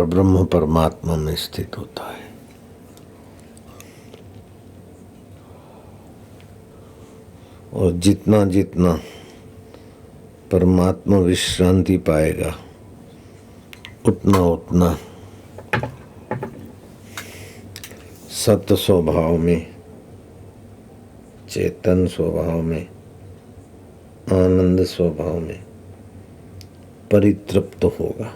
ब्रह्म परमात्मा में स्थित होता है। और जितना जितना परमात्मा विश्रांति पाएगा उतना उतना सत्य स्वभाव में, चेतन स्वभाव में, आनंद स्वभाव में परितृप्त होगा।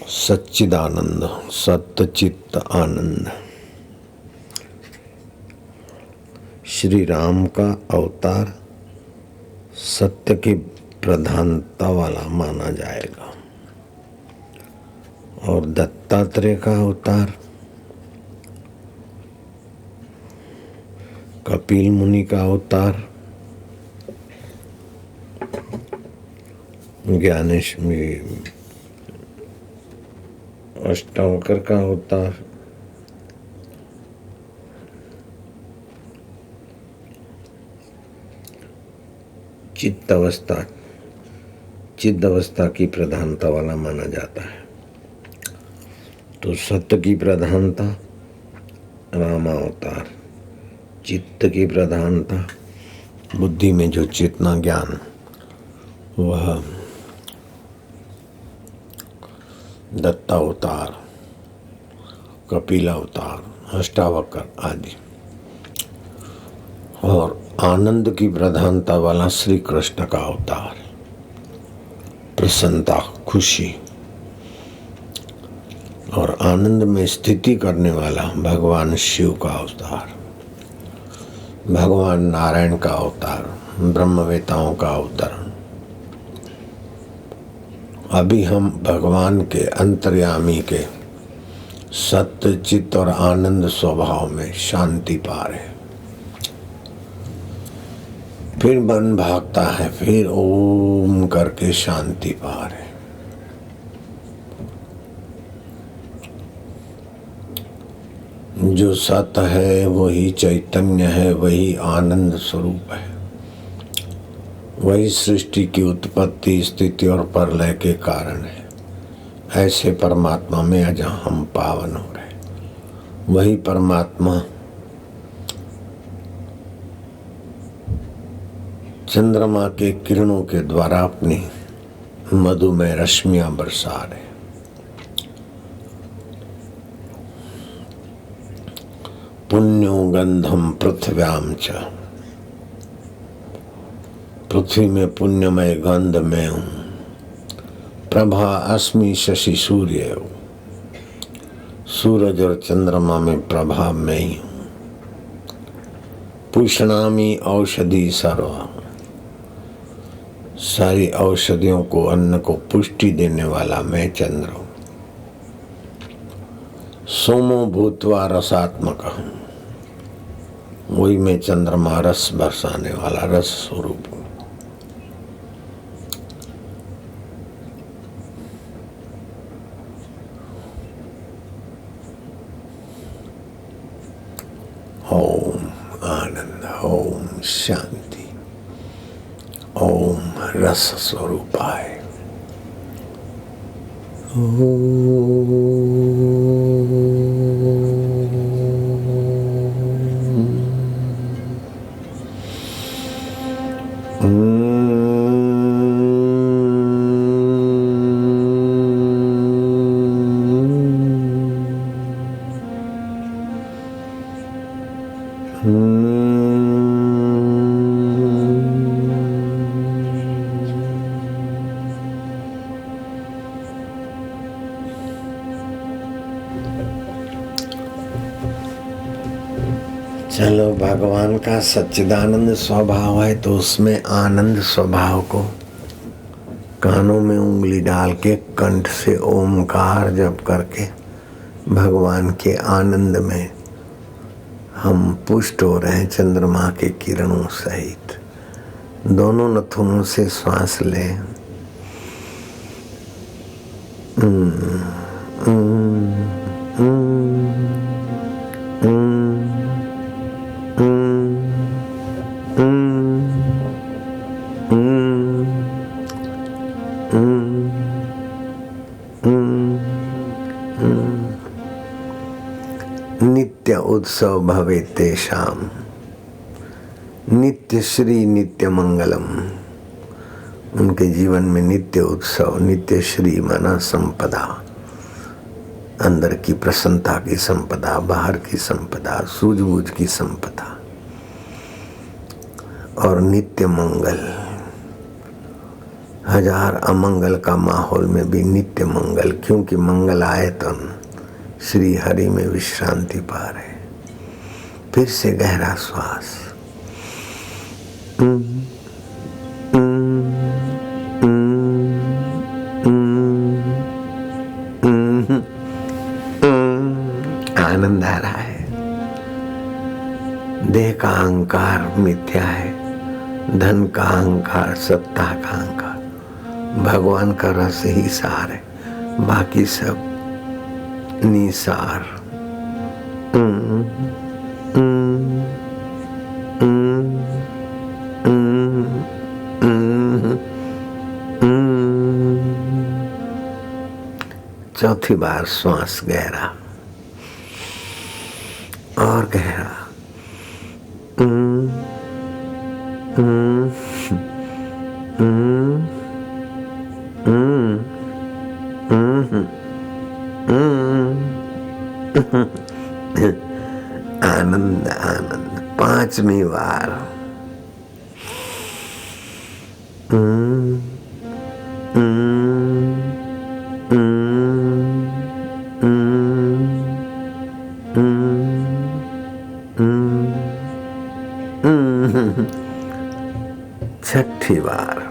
सच्चिदानंद, सत्य चित्त आनंद श्री राम का अवतार सत्य की प्रधानता वाला माना जाएगा और दत्तात्रेय का अवतार कपिल मुनि का अवतार, ज्ञानेश्वरी अष्टावकर का अवतार, चित्त अवस्था की प्रधानता वाला माना जाता है। तो सत्य की प्रधानता रामावतार, चित्त की प्रधानता बुद्धि में जो चेतना ज्ञान वह दत्तावतार, कपिल अवतार, अष्टावकर आदि, और आनंद की प्रधानता वाला श्री कृष्ण का अवतार, प्रसन्नता, खुशी और आनंद में स्थिति करने वाला भगवान शिव का अवतार, भगवान नारायण का अवतार, ब्रह्मवेताओं का अवतरण। अभी हम भगवान के अंतर्यामी के सत्य चित्त और आनंद स्वभाव में शांति पा रहे। फिर मन भागता है, फिर ओम करके शांति पा रहे। जो सत्य है वही चैतन्य है, वही आनंद स्वरूप है, वही सृष्टि की उत्पत्ति, स्थिति और प्रलय के कारण है। ऐसे परमात्मा में आज हम पावन हो रहे। वही परमात्मा चंद्रमा के किरणों के द्वारा अपनी मधुमय रश्मियां बरसा रहे। पुण्यो गंधम पृथ्व्याम च, पृथ्वी में पुण्यमय गंध में हूँ। प्रभा अस्मि शशि सूर्य, सूरज और चंद्रमा में प्रभा में ही हूँ। पुष्णामि औषधि सर्व, सारी औषधियों को, अन्न को पुष्टि देने वाला मैं चंद्र हूँ। सोमो भूत्वा रसात्मक हूँ, वही मैं चंद्रमा रस बरसाने वाला रस स्वरूप हूँ। ओम आनंद, ओम शांति, ओम रस स्वरूपाय। चलो, भगवान का सच्चिदानंद स्वभाव है तो उसमें आनंद स्वभाव को कानों में उंगली डाल के कंठ से ओमकार जप करके भगवान के आनंद में हम पुष्ट हो रहे हैं। चंद्रमा के किरणों सहित दोनों नथुनों से श्वास लें। नित्य उत्सव भवे तेषाम, नित्य श्री नित्य मंगलम। उनके जीवन में नित्य उत्सव, नित्य श्री माना संपदा, अंदर की प्रसन्नता की संपदा, बाहर की संपदा, सूझबूझ की संपदा, और नित्य मंगल। हजार अमंगल का माहौल में भी नित्य मंगल, क्योंकि मंगल आए तो श्री हरि में विश्रांति पा रहे। फिर से गहरा श्वास। आनंद आ रहा है। देह का अहंकार मिथ्या है, धन का अहंकार, सत्ता का अहंकार, भगवान का रस ही सार है, बाकी सब निसार। चौथी बार श्वास गहरा और गहरा। आनंद आनंद। पांचवी बार। छठी बार।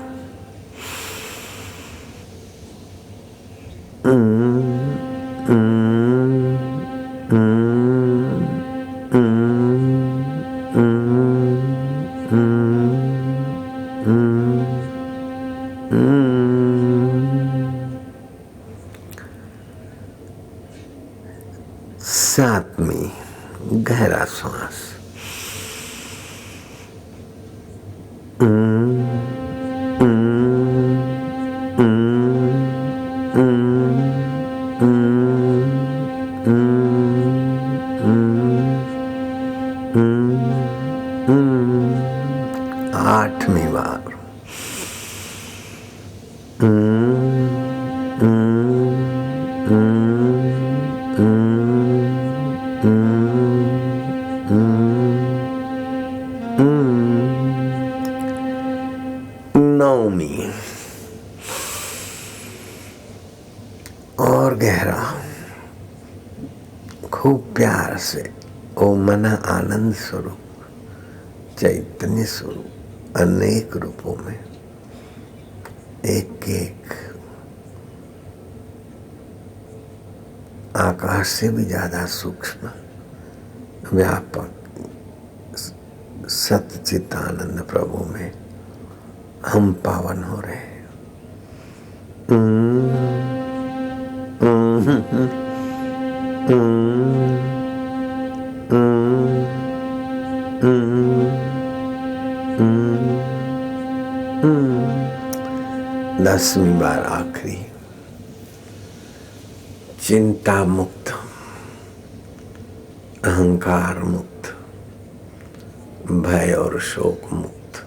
सातवीं गहरा श्वास। आठवीं बार। नौवीं और गहरा, खूब प्यार से। ओ मना आनंद स्वरूप, चैतन्य स्वरूप, अनेक रूपों में, एक एक आकाश से भी ज्यादा सूक्ष्म व्यापक सच्चिदानंद प्रभु में हम पावन हो रहे हैं। दसवीं बार आखिरी। चिंता मुक्त, अहंकार मुक्त, भय और शोक मुक्त,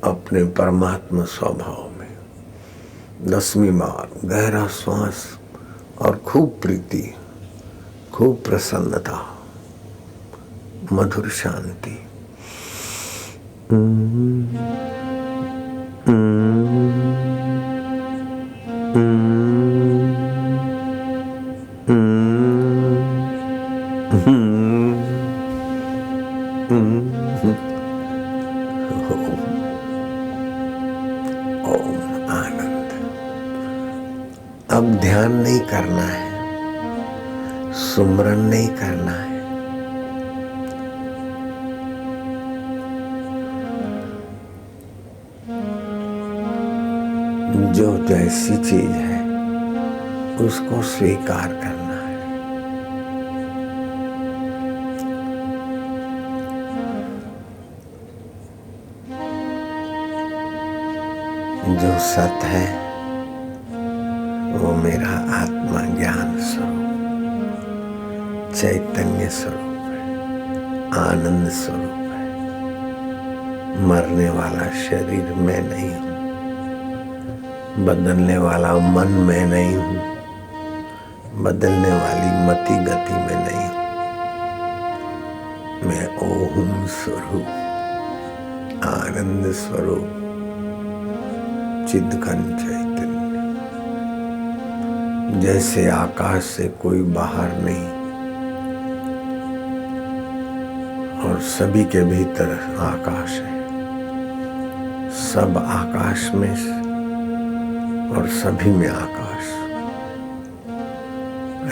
अपने परमात्मा स्वभाव में। 10वीं बार गहरा श्वास और खूब प्रीति, खूब प्रसन्नता, मधुर शांति। ओम आनंद। अब ध्यान नहीं करना है, सुमरन नहीं करना है, जो जैसी चीज है उसको स्वीकार करना है। जो सत है वो मेरा आत्मा ज्ञान स्वरूप, चैतन्य स्वरूप है, आनंद स्वरूप है। मरने वाला शरीर मैं नहीं हूँ, बदलने वाला मन मैं नहीं हूँ, बदलने वाली मति गति में नहीं हूँ। मैं ओम स्वरूप, आनंद स्वरूप, चिदघन चैतन्य। जैसे आकाश से कोई बाहर नहीं और सभी के भीतर आकाश है, सब आकाश में और सभी में आकाश,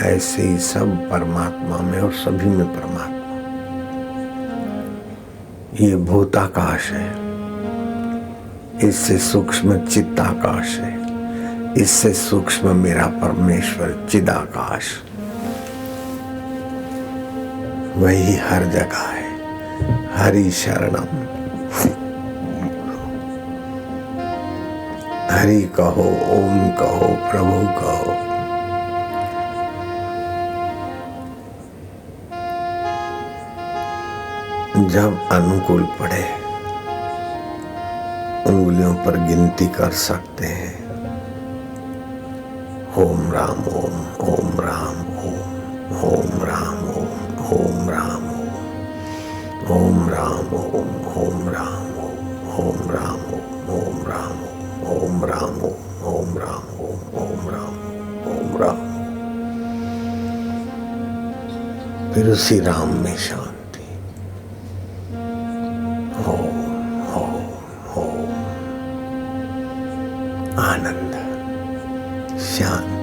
ऐसे ही सब परमात्मा में और सभी में परमात्मा। ये भूताकाश है, इससे सूक्ष्म चित्ताकाश है, इससे सूक्ष्म मेरा परमेश्वर चिदाकाश। वही हर जगह है। हरि शरणम, हरि कहो, ओम कहो, प्रभु कहो। जब अनुकूल पड़े उंगलियों पर गिनती कर सकते हैं। ओम राम ओम, ओम राम ओम, ओम राम ओम, ओम राम ओम, ओम राम ओम, ओम राम ओम, ओम राम ओम, ओम राम ओम, ओम राम ओम, ओम राम ओम, ओम राम ओम, ओम राम। फिर उसी राम में शांति। ओम ओम ओम, आनंद, शांति।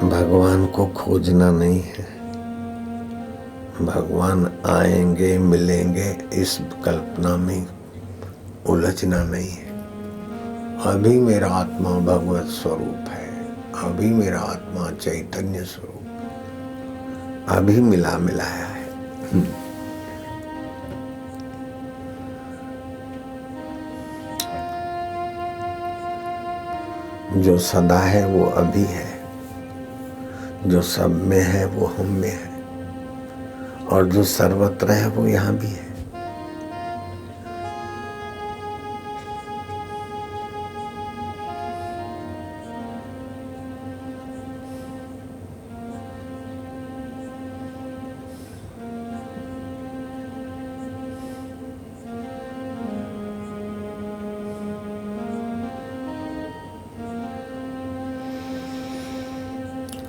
भगवान को खोजना नहीं है, भगवान आएंगे मिलेंगे इस कल्पना में उलझना नहीं है। अभी मेरा आत्मा भगवत स्वरूप है, अभी मेरा आत्मा चैतन्य स्वरूप, अभी मिला मिलाया है। जो सदा है वो अभी है, जो सब में है वो हम में है, और जो सर्वत्र है वो यहाँ भी है।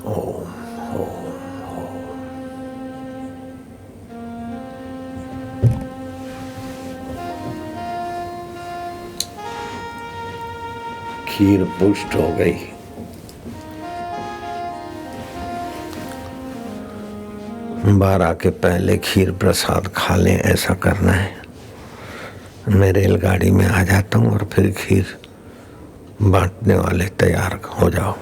ओम ओम ओम। खीर पुष्ट हो गई। बारह के पहले खीर प्रसाद खा लें, ऐसा करना है। मैं रेलगाड़ी में आ जाता हूँ और फिर खीर बांटने वाले तैयार हो जाओ।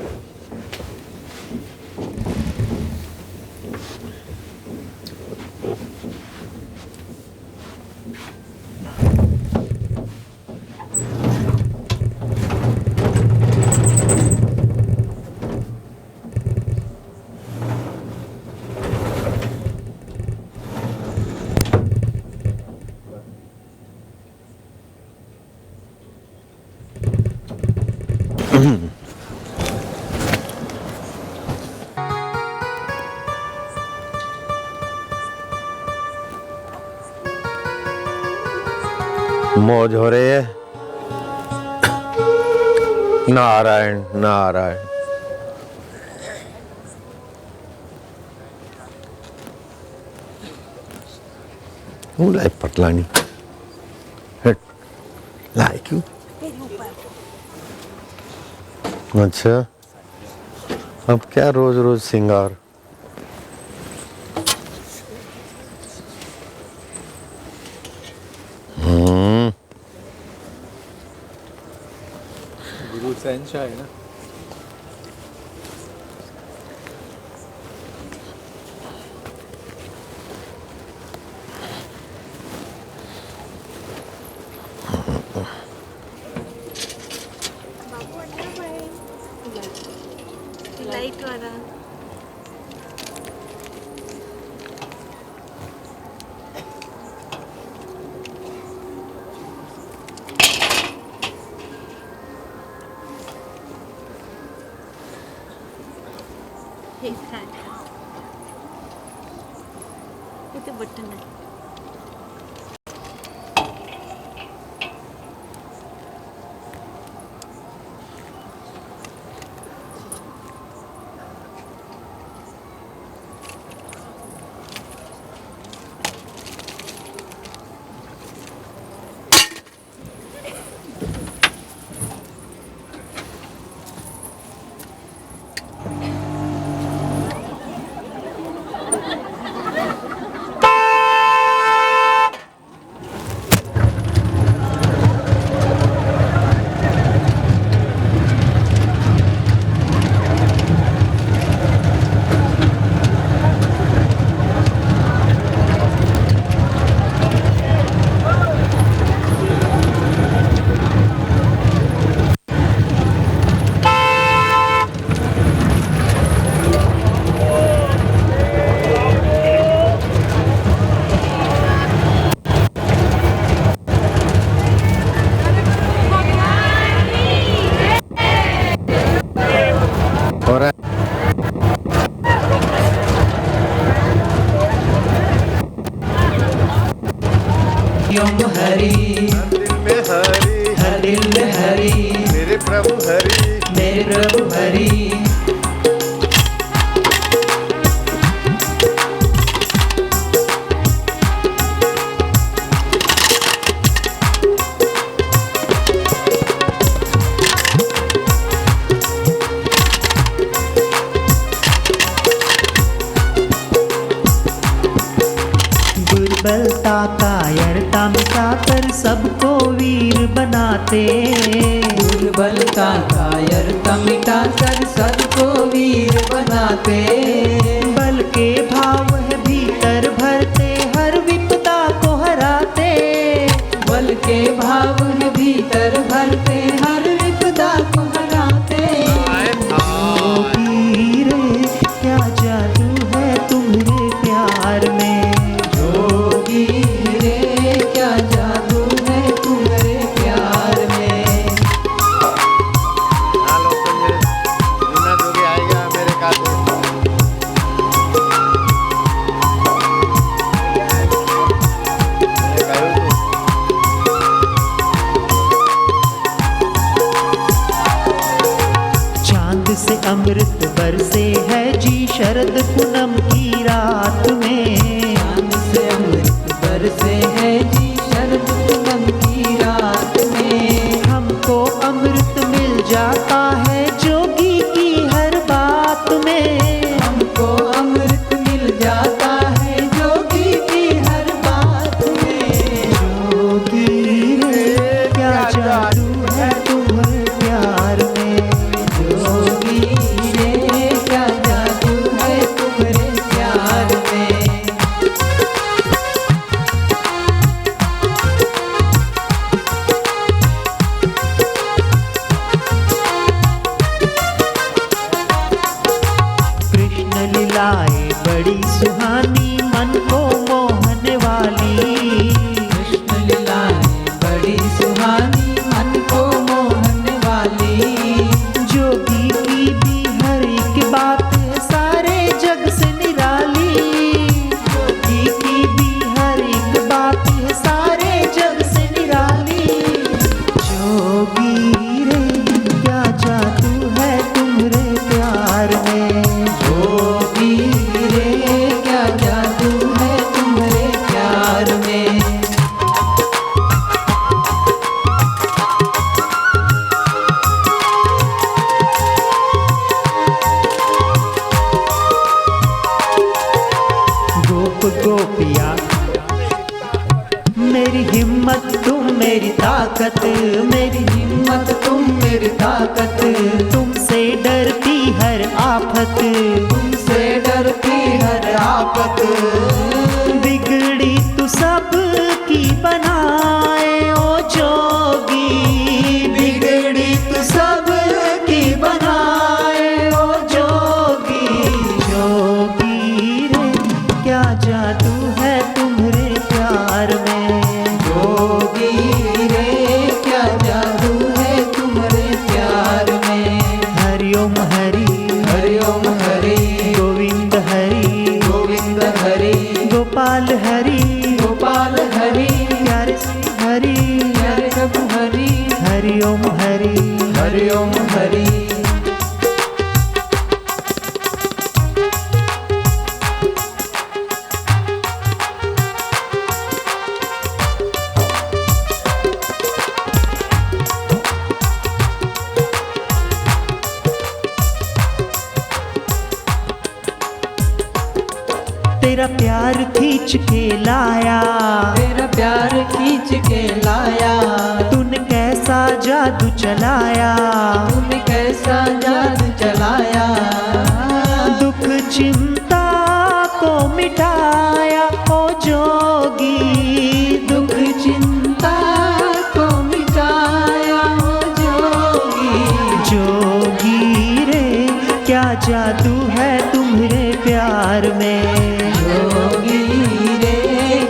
मौज हो रही है। नारायण नारायण। लाइक पतलानी लाइक यू। अच्छा अब क्या रोज रोज सिंगार। गुरु शहंशाह है ना। लाइट वाला इथे बटन आहे। और ओम हरि, हर दिल में हरि, हर दिल में हरि, मेरे प्रभु हरि, मेरे प्रभु हरि। दुर्बलता कायरता मिटाकर सबको वीर बनाते। दुर्बलता कायरता मिटाकर सबको वीर बनाते। बल के भाव है भीतर भरते हर विपदा को हराते। बल के भाव है भीतर भरते हर विपदा को हराते। वीर क्या जादू है तुम्हारे प्यार में। क्या जादू है तुम्हारे प्यार में। हेलो संजय, मीना जोगी आएगा मेरे काटे। मैं कहूँ चांद से अमृत बरसे है जी शरद पूनम की रात में। चांद से अमृत बरसे है जी शरद पूनम की रात में। हमको अमृत मिल जाता है जोगी की हर बात में। हमको अमृत मिल जाता है जोगी की हर बात में। जोगी रे क्या जादू है तुम्हारे प्यार में। जोगी रे मेरी हिम्मत तुम मेरी ताकत, मेरी हिम्मत तुम मेरी ताकत, तुमसे डरती हर आफत, तुमसे डरती हर आफत, बिगड़ी तू सब की बनाए ओ जोगी, बिगड़ी तू सब की बनाए ओ जोगी, जोगी रे क्या जादू है तुम्हारे प्यार में, जोगी रे क्या जादू है तुम्हारे प्यार में। हरिओम हरि, हरिओम हरि, गोविंद हरि, गोविंद हरि, गोपाल हरि, गोपाल हरि, प्यारे श्री हरि, प्यारे प्रभु हरि, हरिओम हरि, हरिओम हरि। तेरा प्यार खींच के लाया, तेरा प्यार खींच के लाया, तूने कैसा जादू चलाया, तूने कैसा जादू चलाया, दुख चिंता को मिटाया ओ जोगी, दुख चिंता को मिटाया ओ जोगी, जोगी रे क्या जादू है तुम्हारे प्यार में, जोगी रे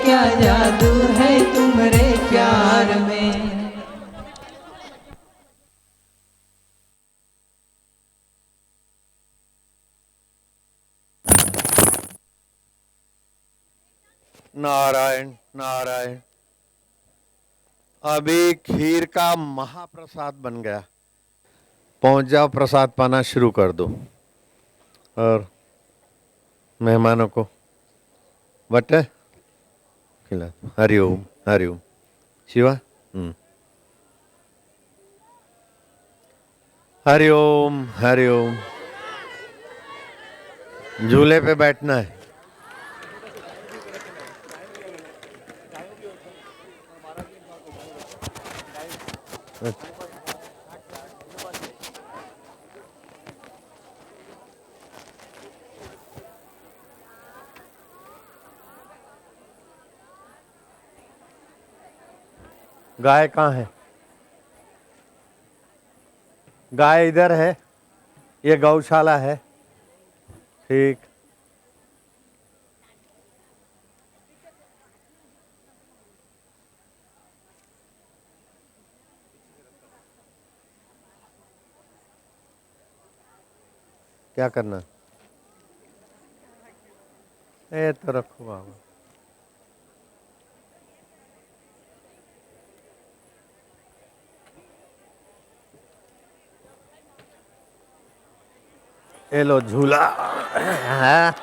क्या जादू है तुम्हारे प्यार में। नारायण नारायण। अभी खीर का महाप्रसाद बन गया, पहुंच जाओ, प्रसाद पाना शुरू कर दो और मेहमानों को बटे खिला। हरिओम हरिओम। शिवा हरिओम हरिओम। झूले पे बैठना है। गाय कहाँ है? गाय इधर है, ये गौशाला है। ठीक। क्या करना? ये तो रखो बाबा। ये लो झूला है।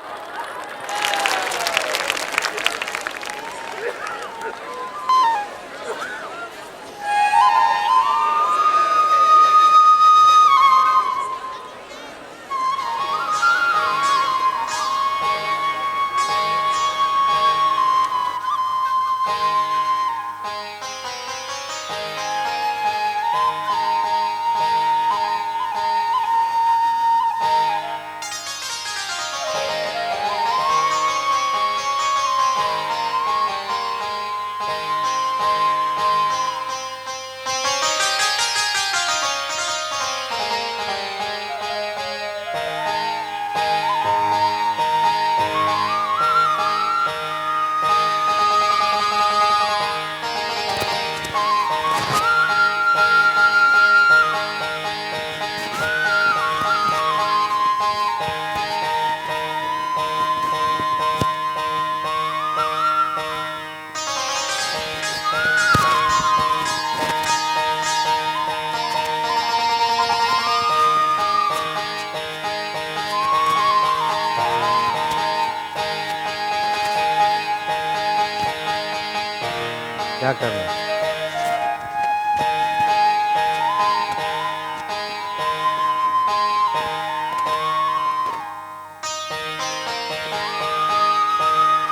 क्या करना?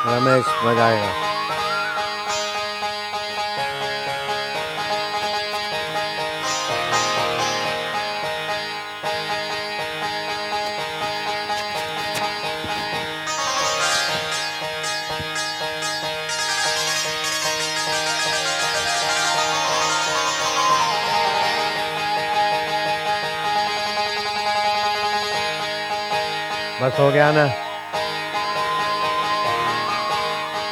रमेश मजा आएगा। बस हो गया ना?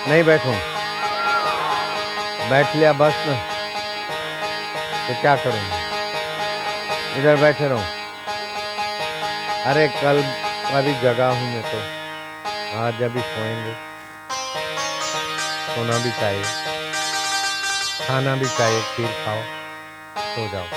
नहीं बैठूं? बैठ लिया बस ना, तो क्या करूं? इधर बैठे रहूं? अरे कल अभी जगा हूं मैं तो, आज अभी सोएंगे। सोना भी चाहिए, खाना भी चाहिए, खीर खाओ, सो जाओ।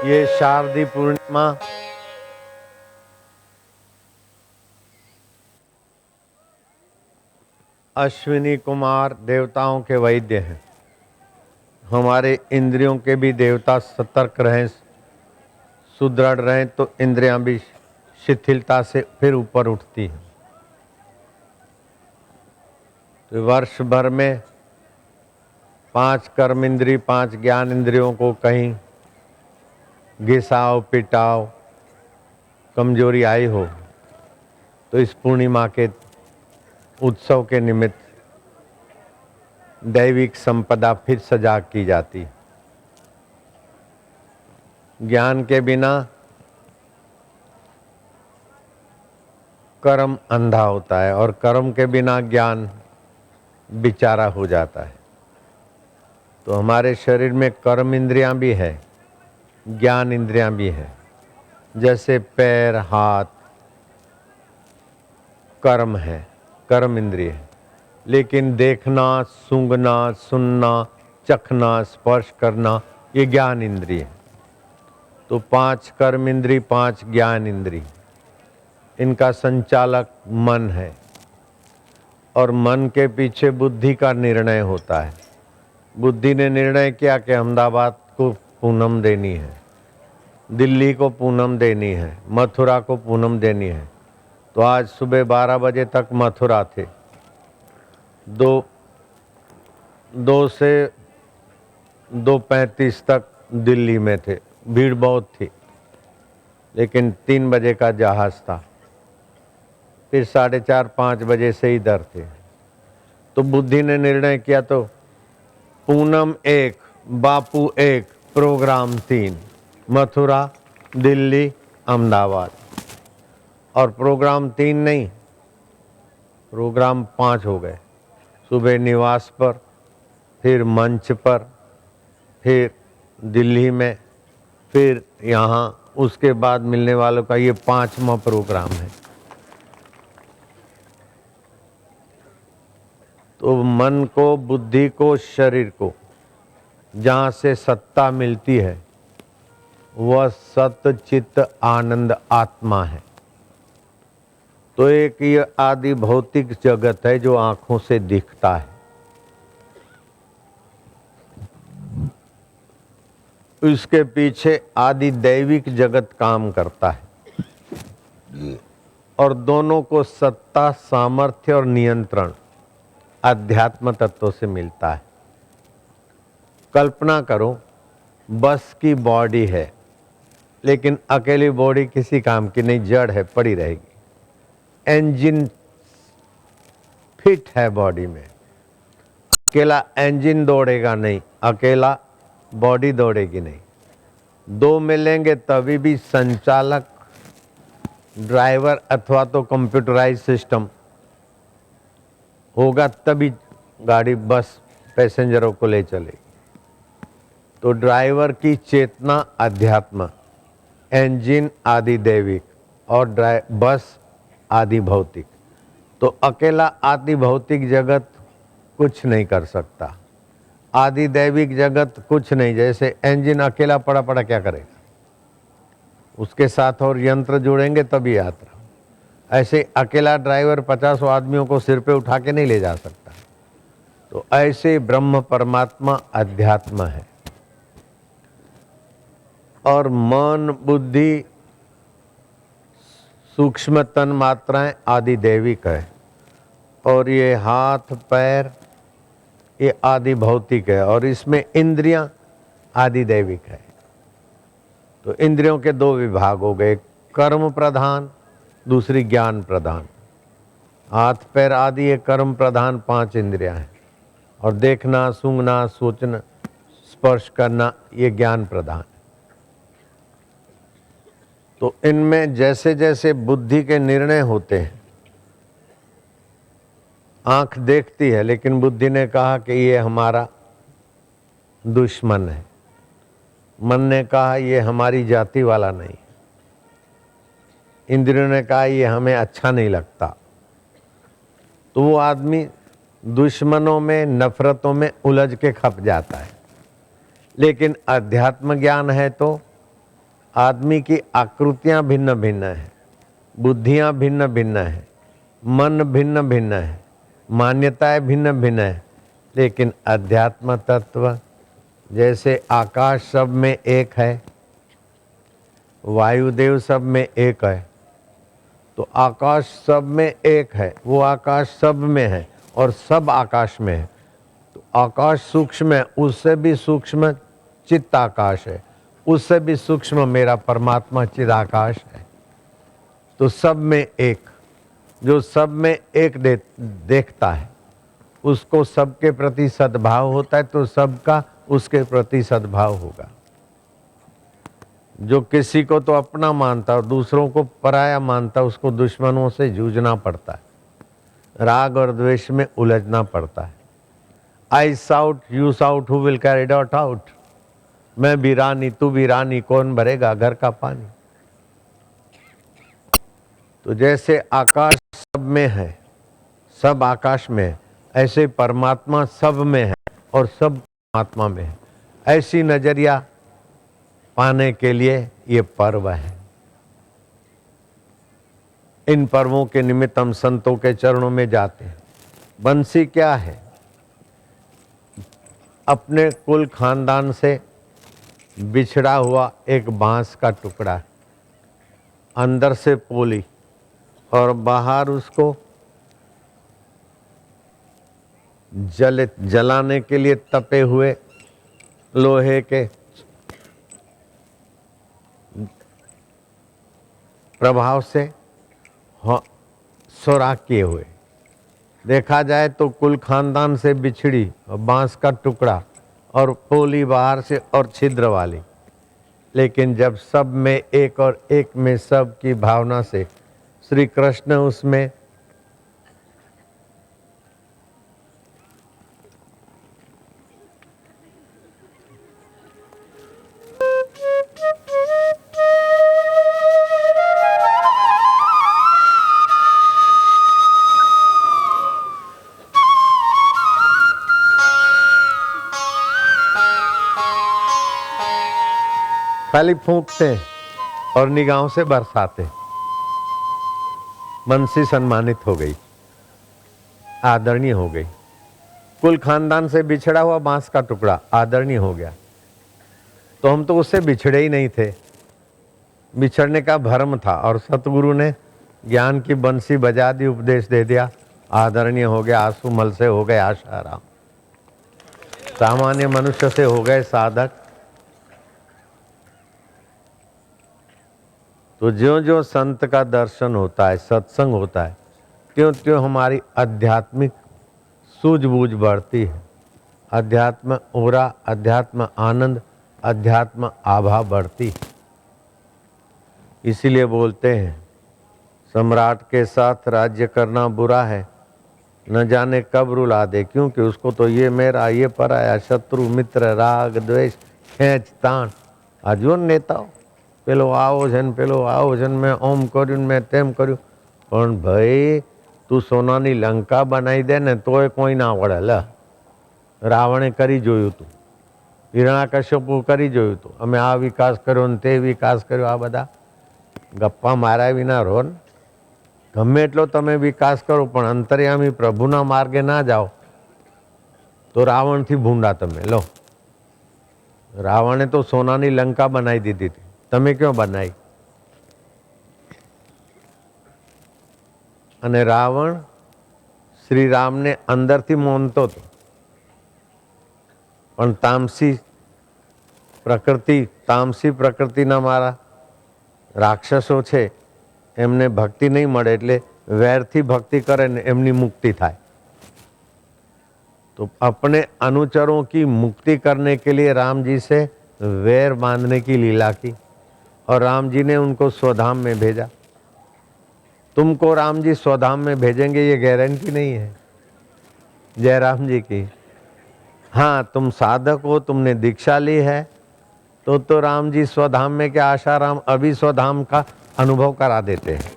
ये शारदी पूर्णिमा अश्विनी कुमार देवताओं के वैद्य हैं। हमारे इंद्रियों के भी देवता सतर्क रहें, सुदृढ़ रहें तो इंद्रियां भी शिथिलता से फिर ऊपर उठती हैं। तो वर्ष भर में 5 कर्म इंद्री, 5 ज्ञान इंद्रियों को कहीं घिसाओ पिटाओ, कमजोरी आई हो, तो इस पूर्णिमा के उत्सव के निमित्त दैविक संपदा फिर सजाग की जाती। ज्ञान के बिना कर्म अंधा होता है और कर्म के बिना ज्ञान बेचारा हो जाता है। तो हमारे शरीर में कर्म इंद्रियां भी है, ज्ञान इंद्रियां भी है। जैसे पैर हाथ कर्म है, कर्म इंद्रिय है, लेकिन देखना सूंघना सुनना चखना स्पर्श करना ये ज्ञान इंद्रिय है। तो 5 कर्म इंद्री 5 ज्ञान इंद्री, इनका संचालक मन है और मन के पीछे बुद्धि का निर्णय होता है। बुद्धि ने निर्णय किया कि अहमदाबाद को पूनम देनी है, दिल्ली को पूनम देनी है, मथुरा को पूनम देनी है। तो आज सुबह 12 बजे तक मथुरा थे, 2 से 2:35 तक दिल्ली में थे, भीड़ बहुत थी, लेकिन 3 बजे का जहाज था। फिर 4:30-5 बजे से इधर थे। तो बुद्धि ने निर्णय किया तो पूनम 1, बापू 1, प्रोग्राम 3, मथुरा दिल्ली अहमदाबाद। और प्रोग्राम 3 नहीं, प्रोग्राम 5 हो गए। सुबह निवास पर, फिर मंच पर, फिर दिल्ली में, फिर यहाँ, उसके बाद मिलने वालों का ये 5वां प्रोग्राम है। तो मन को, बुद्धि को, शरीर को जहाँ से सत्ता मिलती है वह सत चित्त आनंद आत्मा है। तो एक ये आदि भौतिक जगत है जो आंखों से दिखता है, इसके पीछे आदि दैविक जगत काम करता है और दोनों को सत्ता सामर्थ्य और नियंत्रण अध्यात्म तत्व से मिलता है। कल्पना करो बस की बॉडी है, लेकिन अकेली बॉडी किसी काम की नहीं, जड़ है, पड़ी रहेगी। इंजन फिट है बॉडी में, अकेला इंजन दौड़ेगा नहीं, अकेला बॉडी दौड़ेगी नहीं। 2 मिलेंगे तभी भी संचालक ड्राइवर अथवा तो कंप्यूटराइज सिस्टम होगा, तभी गाड़ी बस पैसेंजरों को ले चलेगी। तो ड्राइवर की चेतना अध्यात्म, इंजन आदि दैविक और बस आदि भौतिक। तो अकेला आदि भौतिक जगत कुछ नहीं कर सकता, आदि दैविक जगत कुछ नहीं। जैसे इंजन अकेला पड़ा पड़ा क्या करेगा, उसके साथ और यंत्र जुड़ेंगे तभी यात्रा। ऐसे अकेला ड्राइवर 50 आदमियों को सिर पे उठा के नहीं ले जा सकता। तो ऐसे ब्रह्म परमात्मा अध्यात्म है और मन बुद्धि सूक्ष्म तन मात्राएं आदि दैविक है और ये हाथ पैर ये आदि भौतिक है और इसमें इंद्रियां आदि दैविक है। तो इंद्रियों के 2 विभाग हो गए, कर्म प्रधान, दूसरी ज्ञान प्रधान। हाथ पैर आदि ये कर्म प्रधान 5 इंद्रियां हैं, और देखना, सूंघना, सोचना, स्पर्श करना ये ज्ञान प्रधान। तो इनमें जैसे जैसे बुद्धि के निर्णय होते हैं, आंख देखती है लेकिन बुद्धि ने कहा कि ये हमारा दुश्मन है, मन ने कहा ये हमारी जाति वाला नहीं, इंद्रियों ने कहा ये हमें अच्छा नहीं लगता, तो वो आदमी दुश्मनों में, नफरतों में उलझ के खप जाता है। लेकिन अध्यात्म ज्ञान है तो आदमी की आकृतियां भिन्न भिन्न है, बुद्धियां भिन्न भिन्न है, मन भिन्न भिन्न है, मान्यताएं भिन्न भिन्न है, लेकिन अध्यात्म तत्व जैसे आकाश सब में एक है, वायुदेव सब में एक है, तो आकाश सब में एक है, वो आकाश सब में है और सब आकाश में है। तो आकाश सूक्ष्म है, उससे भी सूक्ष्म चित्त आकाश है, उससे भी सूक्ष्म मेरा परमात्मा चिदाकाश है। तो सब में एक, जो सब में एक देखता है उसको सबके प्रति सद्भाव होता है, तो सबका उसके प्रति सद्भाव होगा। जो किसी को तो अपना मानता और दूसरों को पराया मानता, उसको दुश्मनों से जूझना पड़ता है, राग और द्वेष में उलझना पड़ता है। I shout you shout, who will carry it out. मैं भी रानी तू भी रानी, कौन भरेगा घर का पानी। तो जैसे आकाश सब में है, सब आकाश में है, ऐसे परमात्मा सब में है और सब परमात्मा में है। ऐसी नजरिया पाने के लिए ये पर्व है। इन पर्वों के निमित्त हम संतों के चरणों में जाते हैं। बंसी क्या है? अपने कुल खानदान से बिछड़ा हुआ एक बांस का टुकड़ा है, अंदर से पोली और बाहर उसको जलाने के लिए तपे हुए लोहे के प्रभाव से सुराख किए हुए। देखा जाए तो कुल खानदान से बिछड़ी और बांस का टुकड़ा और पोली बाहर से और छिद्र वाली, लेकिन जब सब में एक और एक में सब की भावना से श्री कृष्ण उसमें खाली फूंकते हैं और निगाहों से बरसाते। बंसी सम्मानित हो गई, आदरणीय हो गई। कुल खानदान से बिछड़ा हुआ बांस का टुकड़ा आदरणीय हो गया। तो हम तो उससे बिछड़े ही नहीं थे, बिछड़ने का भ्रम था, और सतगुरु ने ज्ञान की बंसी बजा दी, उपदेश दे दिया, आदरणीय हो गया। आंसू मल से हो गए आशाराम, सामान्य मनुष्य से हो गए साधक। तो ज्यों ज्यों संत का दर्शन होता है, सत्संग होता है, त्यों त्यों हमारी आध्यात्मिक सूझबूझ बढ़ती है। अध्यात्म ओरा, अध्यात्म आनंद, अध्यात्म आभा बढ़ती है। इसीलिए बोलते हैं सम्राट के साथ राज्य करना बुरा है, न जाने कब रुला दे, क्योंकि उसको तो ये मेरा, ये पराया, शत्रु मित्र, राग द्वेष, खेच ताण। आजो नेताओ પેલો આવો છે ને પેલો આવો છે ને મેં ઓમ કર્યું ને મેં તેમ કર્યું, પણ ભાઈ તું સોનાની લંકા બનાવી દે ને તોય કોઈ ના વળે। લે રાવણે કરી જોયું તું, હિરણાકશ્યપુ કરી જોયું તું, અમે આ વિકાસ કર્યો ને તે વિકાસ કર્યો, આ બધા ગપ્પા માર્યા વિના રહો ને। ગમે એટલો તમે વિકાસ કરો પણ અંતર્યામી પ્રભુના માર્ગે ના જાઓ તો રાવણથી ભૂંડા તમે। લો રાવણે તો સોનાની લંકા બનાવી દીધી હતી, તમે ક્यों બનાવી? અને રાવણ શ્રી રામને અંદરથી માનતો હતો, પણ તામસી પ્રકૃતિના મારા રાક્ષસો છે, એમને ભક્તિ નહીં મળે એટલે વૈરથી ભક્તિ કરે ને એમની મુક્તિ થાય। तो अपने अनुचरों की मुक्ति करने के लिए राम जी से वैर बांधने की लीला की और राम जी ने उनको स्वधाम में भेजा। तुमको राम जी स्वधाम में भेजेंगे ये गारंटी नहीं है जय राम जी की। हाँ, तुम साधक हो, तुमने दीक्षा ली है तो राम जी स्वधाम में क्या, आशाराम अभी स्वधाम का अनुभव करा देते हैं।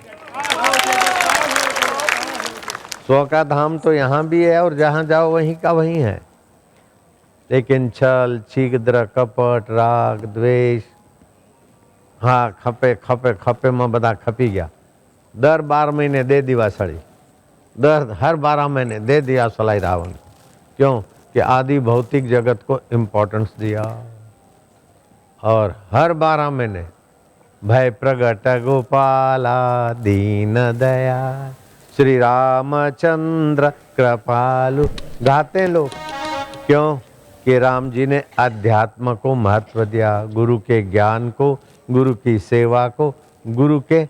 स्व का धाम तो यहाँ भी है और जहाँ जाओ वहीं का वहीं है, लेकिन छल छिद्र कपट राग द्वेष, हाँ खपे खपे खपे में बधा खपी गया। दर 12 महीने दे दिवा सड़ी, हर 12 महीने दे दिया सलाई रावण। क्यों कि आदि भौतिक जगत को इम्पोर्टेंस दिया। और हर 12 महीने भय प्रगट गोपाला दीन दया श्री रामचंद्र कृपालु गाते लोग। क्यों कि राम जी ने अध्यात्म को महत्व दिया, गुरु के ज्ञान को, गुरु की सेवा को, गुरु के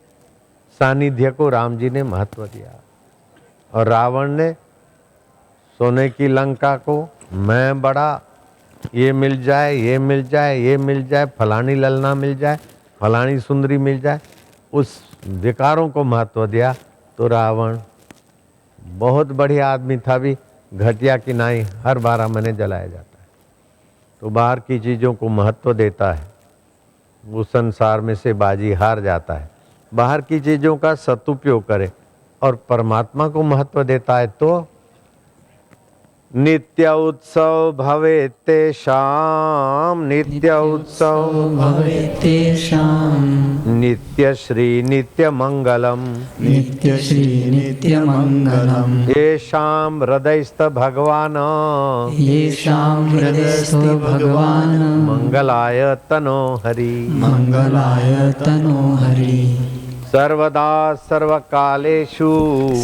सानिध्य को राम जी ने महत्व दिया। और रावण ने सोने की लंका को मैं बड़ा, ये मिल जाए ये मिल जाए ये मिल जाए, फलानी ललना मिल जाए फलानी सुंदरी मिल जाए, उस विकारों को महत्व दिया। तो रावण बहुत बढ़िया आदमी था भी घटिया की नाई हर 12 महीने जलाया जाता है। तो बाहर की चीज़ों को महत्व देता है वो संसार में से बाजी हार जाता है। बाहर की चीज़ों का सदुपयोग करे और परमात्मा को महत्व देता है तो नित्य उत्सव भवे तेषाम, नित्य उत्सव भवे तेषाम्, नित्य श्री नित्य मंगलम, नित्य श्री नित्य मंगलम्, येषां हृदयस्थ भगवान, येषां हृदयस्थ भगवान्, मंगलाय तनो हरि, मंगलाय तनो हरि। सर्वदा सर्वकालेषु,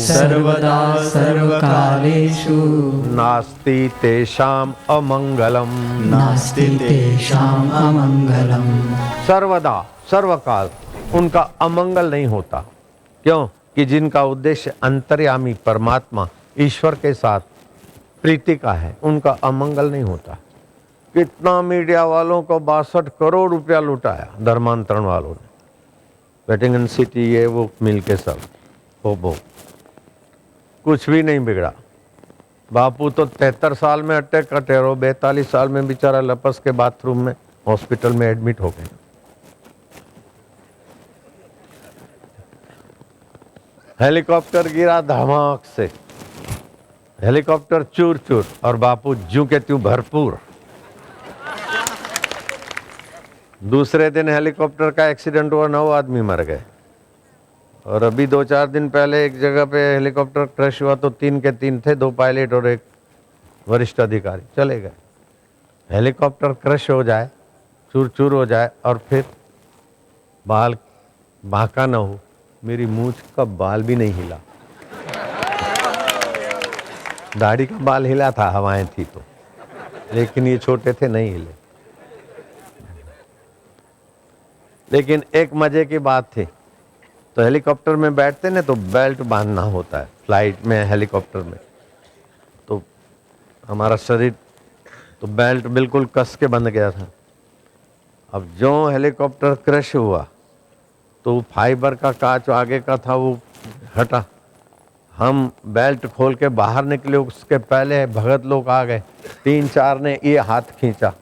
सर्वदा सर्वकालेषु, नास्ति तेषाम् अमंगलम, नास्ति तेषाम् अमंगलम्। सर्वदा सर्वकाल उनका अमंगल नहीं होता। क्यों कि जिनका उद्देश्य अंतर्यामी परमात्मा ईश्वर के साथ प्रीति का है, उनका अमंगल नहीं होता। कितना मीडिया वालों को 62 करोड़ रुपया लुटाया धर्मांतरण वालों ने, वेटिंगन सिटी ये वो मिल के सब हो कुछ भी नहीं बिगड़ा। बापू तो 73 साल में अटैक कटेरो, 42 साल में बेचारा लपस के बाथरूम में हॉस्पिटल में एडमिट हो गए। हेलीकॉप्टर गिरा धमाक से, हेलीकॉप्टर चूर चूर और बापू ज्यों के त्यों भरपूर। दूसरे दिन हेलीकॉप्टर का एक्सीडेंट हुआ, 9 आदमी मर गए। और अभी 2-4 दिन पहले एक जगह पे हेलीकॉप्टर क्रैश हुआ तो 3 के 3 थे, 2 पायलट और एक वरिष्ठ अधिकारी चले गए। हेलीकॉप्टर क्रैश हो जाए, चूर चूर हो जाए और फिर बाल बांका न हो, मेरी मूंछ का बाल भी नहीं हिला, दाढ़ी का बाल हिला था, हवाएं थी तो, लेकिन ये छोटे थे नहीं हिले। लेकिन एक मजे की बात थी, तो हेलीकॉप्टर में बैठते ना तो बेल्ट बांधना होता है फ्लाइट में, हेलीकॉप्टर में। तो हमारा शरीर तो बेल्ट बिल्कुल कस के बंध गया था। अब जो हेलीकॉप्टर क्रैश हुआ तो फाइबर का कांच आगे का था वो हटा, हम बेल्ट खोल के बाहर निकले, उसके पहले भगत लोग आ गए। 3-4 ने ये हाथ खींचा,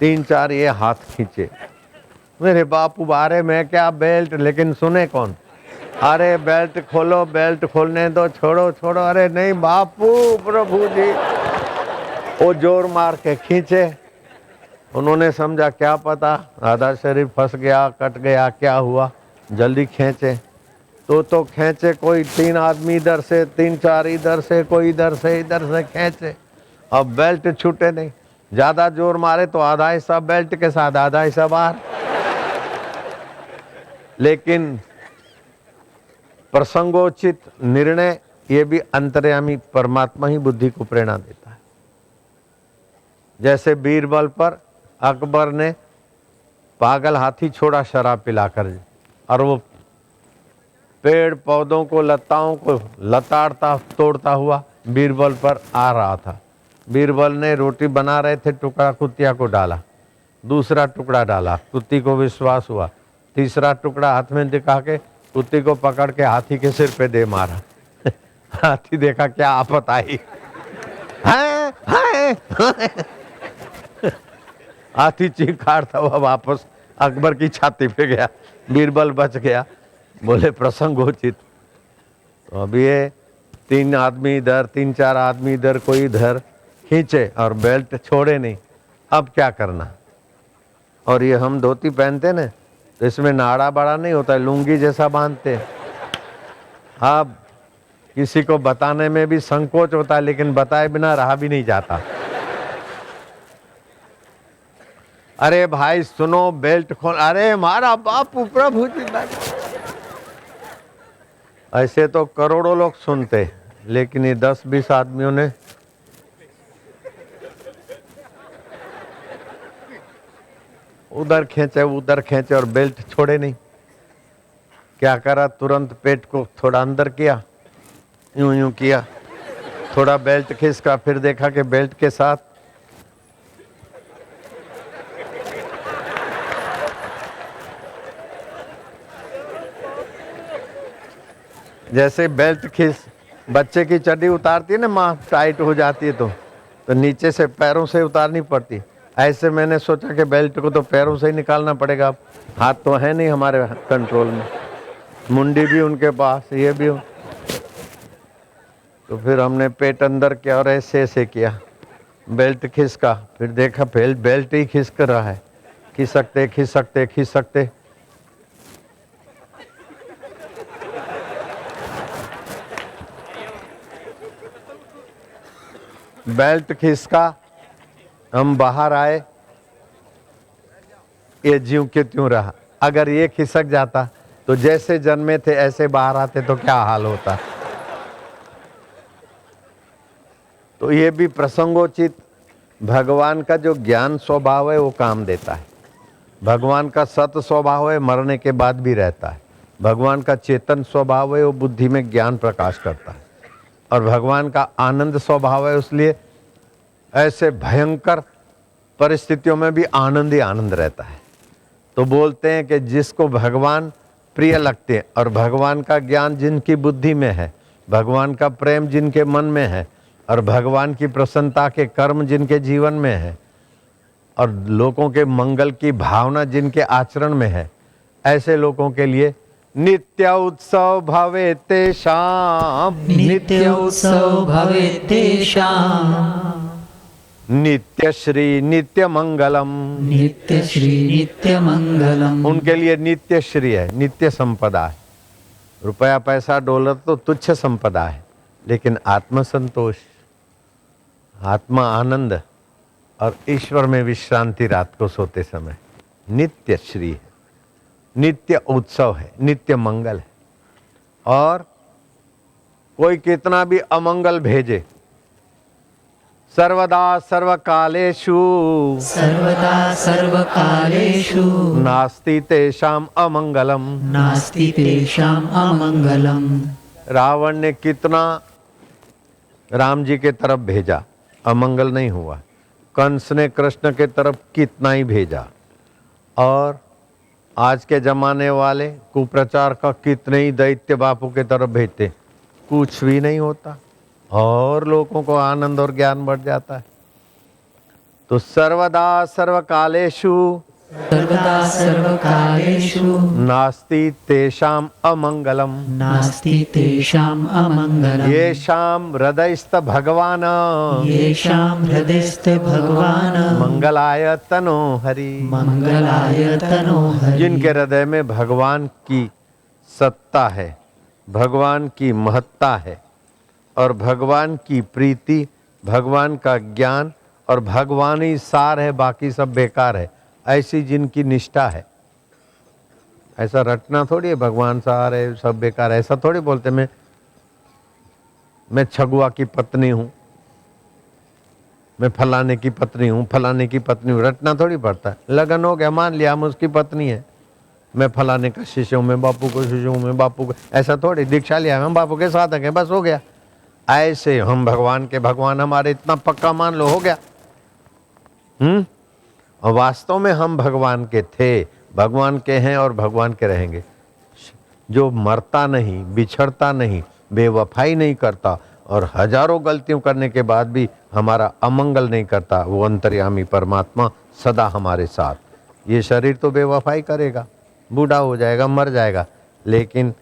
3-4 ये हाथ खींचे। मेरे बापू बारे में क्या बेल्ट, लेकिन सुने कौन, अरे बेल्ट खोलो, बेल्ट खोलने दो, छोड़ो छोड़ो, अरे नहीं बापू प्रभु जी। वो जोर मार के खींचे, उन्होंने समझा क्या पता आधा शरीर फंस गया, कट गया, क्या हुआ, जल्दी खींचे तो खींचे। कोई 3 आदमी इधर से, 3-4 इधर से, कोई इधर से खींचे। अब बेल्ट छूटे नहीं, ज्यादा जोर मारे तो आधा हिस्सा बेल्ट के साथ, आधा हिस्सा बाहर। लेकिन प्रसंगोचित निर्णय ये भी अंतर्यामी परमात्मा ही बुद्धि को प्रेरणा देता है। जैसे बीरबल पर अकबर ने पागल हाथी छोड़ा शराब पिलाकर, और वो पेड़ पौधों को, लताओं को लताड़ता तोड़ता हुआ बीरबल पर आ रहा था। बीरबल ने रोटी बना रहे थे, टुकड़ा कुतिया को डाला, दूसरा टुकड़ा डाला, कुत्ती को विश्वास हुआ, तीसरा टुकड़ा हाथ में दिखा के कुत्ती को पकड़ के हाथी के सिर पे दे मारा। हाथी देखा क्या आफत आई, हाथी चीखाड़ता हुआ वापस अकबर की छाती पे गया। बीरबल बच गया। बोले प्रसंगोचित। तो अब ये 3 आदमी इधर, 3-4 आदमी इधर, कोई इधर खींचे और बेल्ट छोड़े नहीं। अब क्या करना? और ये हम धोती पहनते ना, तो इसमें नाड़ा बड़ा नहीं होता है, लुंगी जैसा बांधते। अब किसी को बताने में भी संकोच होता है, लेकिन बताए बिना रहा भी नहीं जाता। अरे भाई सुनो, बेल्ट खोल। अरे हमारा बापू प्रभु जी। ऐसे तो करोड़ों लोग सुनते, लेकिन ये 10-20 आदमियों ने उधर खींचे और बेल्ट छोड़े नहीं। क्या करा? तुरंत पेट को थोड़ा अंदर किया, यूं यूं किया, थोड़ा बेल्ट खिसका, फिर देखा कि बेल्ट के साथ जैसे बेल्ट खिस, बच्चे की चड्डी उतारती है ना माँ, टाइट हो जाती है तो नीचे से पैरों से उतारनी पड़ती। ऐसे मैंने सोचा कि बेल्ट को तो पैरों से ही निकालना पड़ेगा, अब हाथ तो है नहीं हमारे कंट्रोल में, मुंडी भी उनके पास, ये भी। तो फिर हमने पेट अंदर किया और ऐसे किया, बेल्ट खिसका, फिर देखा बेल्ट ही खिसक रहा है। खिसकते बेल्ट खिसका, हम बाहर आए, ये ज्यों के त्यों रहा। अगर ये खिसक जाता तो जैसे जन्मे थे ऐसे बाहर आते तो क्या हाल होता। तो ये भी प्रसंगोचित भगवान का जो ज्ञान स्वभाव है वो काम देता है। भगवान का सत स्वभाव है, मरने के बाद भी रहता है। भगवान का चेतन स्वभाव है, वो बुद्धि में ज्ञान प्रकाश करता है। और भगवान का आनंद स्वभाव है, इसलिए ऐसे भयंकर परिस्थितियों में भी आनंद ही आनंद रहता है। तो बोलते हैं कि जिसको भगवान प्रिय लगते हैं और भगवान का ज्ञान जिनकी बुद्धि में है, भगवान का प्रेम जिनके मन में है और भगवान की प्रसन्नता के कर्म जिनके जीवन में है और लोगों के मंगल की भावना जिनके आचरण में है, ऐसे लोगों के लिए नित्य उत्सव भवे तेषां, नित्य उत्सव भवे तेषां, नित्य श्री नित्य मंगलम, नित्य श्री नित्य मंगलम। उनके लिए नित्य श्री है, नित्य संपदा है। रुपया पैसा डॉलर तो तुच्छ संपदा है, लेकिन आत्म संतोष, आत्मा आनंद और ईश्वर में विश्रांति रात को सोते समय नित्य श्री है, नित्य उत्सव है, नित्य मंगल है। और कोई कितना भी अमंगल भेजे, सर्वदा सर्वकालेषु, सर्वदा सर्वकालेषु नास्ति तेषाम अमंगलम, नास्ति तेषाम अमंगलम। रावण ने कितना राम जी के तरफ भेजा, अमंगल नहीं हुआ। कंस ने कृष्ण के तरफ कितना ही भेजा। और आज के जमाने वाले कुप्रचार का कितने ही दैत्य बापू के तरफ भेजते, कुछ भी नहीं होता और लोगों को आनंद और ज्ञान बढ़ जाता है। तो सर्वदा सर्वकालेषु, सर्वदा सर्वकालेषु नास्ति तेषाम अमंगलम, नास्ति तेषाम अमंगलम। येषाम हृदयस्थ भगवान, येषाम हृदयस्थ भगवान, मंगलाय तनो हरि, मंगलाय तनो हरि। जिनके हृदय में भगवान की सत्ता है, भगवान की महत्ता है और भगवान की प्रीति, भगवान का ज्ञान और भगवान ही सार है, बाकी सब बेकार है, ऐसी जिनकी निष्ठा है। ऐसा रटना थोड़ी है भगवान सार है सब बेकार है, ऐसा थोड़ी बोलते मैं छगुआ की पत्नी हूँ, मैं फलाने की पत्नी हूँ, फलाने की पत्नी हूँ, रटना थोड़ी पड़ता है। लगन हो गया, मान लिया हम उसकी पत्नी है, मैं फलाने का शिष्य हूँ, मैं बापू को शिष्य हूँ, मैं बापू को, ऐसा थोड़ी दीक्षा लिया हम बापू के साधक हैं बस हो गया। ऐसे हम भगवान के भगवान हमारे इतना पक्का मान लो हो गया। और वास्तव में हम भगवान के थे, भगवान के हैं और भगवान के रहेंगे। जो मरता नहीं, बिछड़ता नहीं, बेवफाई नहीं करता और हजारों गलतियों करने के बाद भी हमारा अमंगल नहीं करता, वो अंतर्यामी परमात्मा सदा हमारे साथ। ये शरीर तो बेवफाई करेगा, बूढ़ा हो जाएगा, मर जाएगा, लेकिन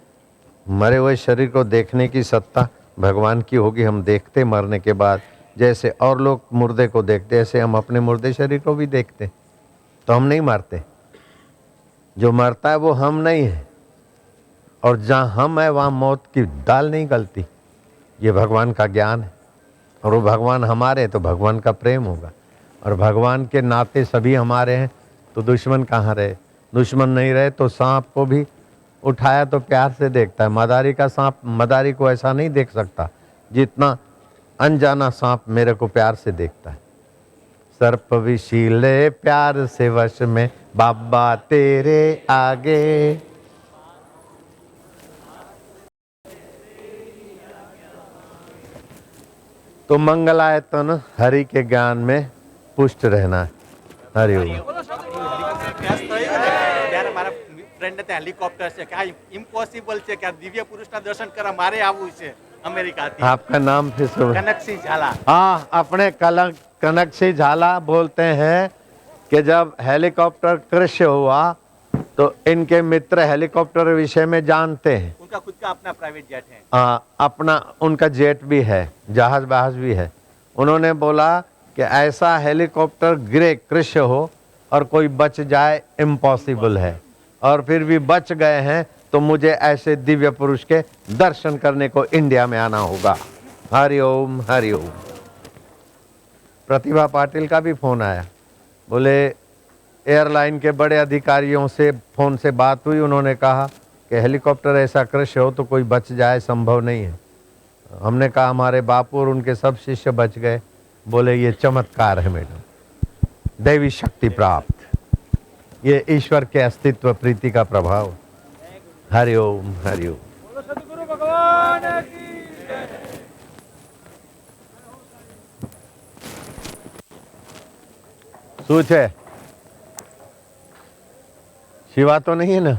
मरे हुए शरीर को देखने की सत्ता भगवान की होगी। हम देखते मरने के बाद, जैसे और लोग मुर्दे को देखते ऐसे हम अपने मुर्दे शरीर को भी देखते, तो हम नहीं मरते। जो मरता है वो हम नहीं है, और जहाँ हम है वहाँ मौत की दाल नहीं गलती। ये भगवान का ज्ञान है, और वो भगवान हमारे तो भगवान का प्रेम होगा, और भगवान के नाते सभी हमारे हैं, तो दुश्मन कहाँ रहे। दुश्मन नहीं रहे तो सांप को भी उठाया तो प्यार से देखता है। मदारी का सांप मदारी को ऐसा नहीं देख सकता जितना अनजाना सांप मेरे को प्यार से देखता है। सर्प विशीले प्यार से वश में बाबा तेरे आगे। तो मंगलायतन हरि के ज्ञान में पुष्ट रहना है। हरि ओम। ત્યારે મારા ફ્રેન્ડને ત્યાં હેલિકોપ્ટર છે કે આ ઇમ્પોસિબલ છે કે આ દિવ્ય પુરુષના દર્શન કરવા મારે આવવું છે અમેરિકાથી। आपका नाम फिर से? કનકસિંહ ઝાલા। हाँ, अपने कनक सिंह झाला बोलते हैं कि जब हेलीकॉप्टर क्रश हुआ तो इनके मित्र हेलीकॉप्टर विषय में जानते हैं। उनका खुद का अपना प्राइवेट जेट है। हाँ, अपना उनका जेट भी है, जहाज बहाज भी है। उन्होंने बोला कि ऐसा हेलीकॉप्टर गिरे, क्रश हो और कोई बच जाए इम्पॉसिबल है, और फिर भी बच गए हैं तो मुझे ऐसे दिव्य पुरुष के दर्शन करने को इंडिया में आना होगा। हरि ओम हरि ओम। प्रतिभा पाटिल का भी फोन आया, बोले एयरलाइन के बड़े अधिकारियों से फोन से बात हुई, उन्होंने कहा कि हेलीकॉप्टर ऐसा क्रश हो तो कोई बच जाए संभव नहीं है। हमने कहा हमारे बापू और उनके सब शिष्य बच गए। बोले ये चमत्कार है मैडम, दैवी शक्ति प्राप्त, ये ईश्वर के अस्तित्व प्रीति का प्रभाव। हरि ओम हरि ओम। શું છે? શિવા તો નહીં है ना?